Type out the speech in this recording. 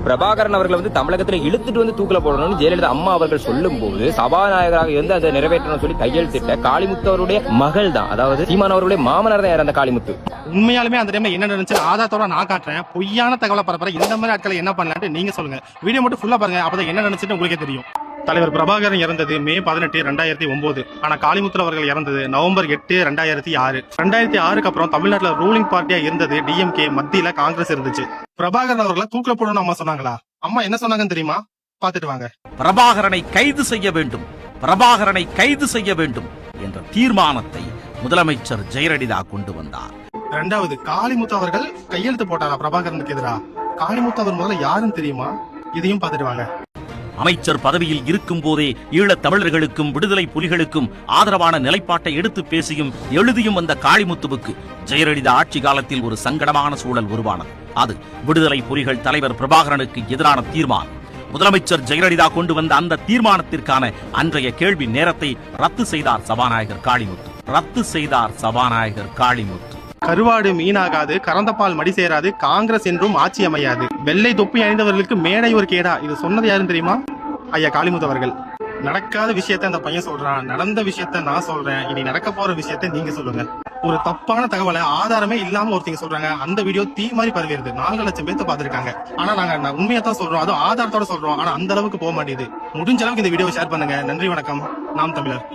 பிரபாகரன் அவர்கள் தமிழகத்தில் இழுத்துட்டு தூக்கில போடணும்னு ஜெயலலிதா அம்மா அவர்கள் சொல்லும் போது சபாநாயகராக இருந்து அதை நிறைவேற்றணும் சொல்லி கையெழுத்திட்ட காளிமுத்து அவருடைய மகள் தான், அதாவது சீமான் அவருடைய மாமனார் தான் அந்த காளிமுத்து. உண்மையாலுமே அந்த டைம்ல என்ன நடந்துச்சு ஆதாரத்தோட நான் காட்டுறேன். பொய்யான தகவலை பரப்புற இந்த மாதிரி ஆட்களை என்ன பண்ணலாம்னு நீங்க சொல்லுங்க. வீடியோ மட்டும் ஃபுல்லா பாருங்க, அப்பதான் என்ன நடந்துச்சுன்னு உங்களுக்கே தெரியும். தலைவர் பிரபாகரன் இறந்தது மே 18, 2009. ஆனா காளிமுத்து அவர்கள் இறந்தது நவம்பர் 8, 2006. 2006க்கு அப்புறம் தமிழ்நாட்டுல ரூலிங் பார்ட்டியா இருந்தது டிஎம்கே, மத்தியில காங்கிரஸ் இருந்துச்சு. பிரபாகரன் அவர்களை தூக்கில போடணும் அம்மா சொன்னாங்களா? அம்மா என்ன சொன்னாங்கன்னு தெரியுமா? பாத்துட்டு வாங்க. பிரபாகரனை கைது செய்ய வேண்டும், பிரபாகரனை கைது செய்ய வேண்டும் என்ற தீர்மானத்தை முதலமைச்சர் ஜெயலலிதா கொண்டு வந்தார். இரண்டாவது, காளிமுத்து அவர்கள் கையெழுத்து போட்டாரா பிரபாகரனுக்கு எதிராக? காளிமுத்து அவர் முதல்ல யாருன்னு தெரியுமா? இதையும் பாத்துட்டு வாங்க. அமைச்சர் பதவியில் இருக்கும் போதே ஈழத் தமிழர்களுக்கும் விடுதலை புலிகளுக்கும் ஆதரவான நிலைப்பாட்டை எடுத்து பேசியும் எழுதியும் வந்த காளிமுத்துவுக்கு ஜெயலலிதா ஆட்சி காலத்தில் ஒரு சங்கடமான சூழல் உருவானது. அது விடுதலை புலிகள் தலைவர் பிரபாகரனுக்கு எதிரான தீர்மானம். முதலமைச்சர் ஜெயலலிதா கொண்டு வந்த அந்த தீர்மானத்திற்கான அன்றைய கேள்வி நேரத்தை ரத்து செய்தார் சபாநாயகர் காளிமுத்து. ரத்து செய்தார் சபாநாயகர் காளிமுத்து. கருவாடு மீனாகாது, கறந்தபால் மடி சேராது, காங்கிரஸ் என்றும் ஆட்சி அமையாது, வெள்ளை தொப்பி அணிந்தவர்களுக்கு மேடை ஒரு கேடா. இது சொன்னது யாருன்னு தெரியுமா? ஐயா காளிமுத்து அவர்கள். நடக்காத விஷயத்த அந்த பையன் சொல்றான், நடந்த விஷயத்த நான் சொல்றேன், இனி நடக்க போற விஷயத்த நீங்க சொல்லுங்க. ஒரு தப்பான தகவலை ஆதாரமே இல்லாம ஒருத்தங்க சொல்றாங்க. அந்த வீடியோ தீ மாதிரி பரவிடுது. 4 லட்சம் பேர்த்த பாத்துருக்காங்க. ஆனா நாங்க உண்மையா தான் சொல்றோம், அதுவும் ஆதாரத்தோட சொல்றோம். ஆனா அந்த அளவுக்கு போக மாட்டேது. முடிஞ்ச அளவுக்கு இந்த வீடியோ ஷேர் பண்ணுங்க. நன்றி, வணக்கம். நாம் தமிழர்.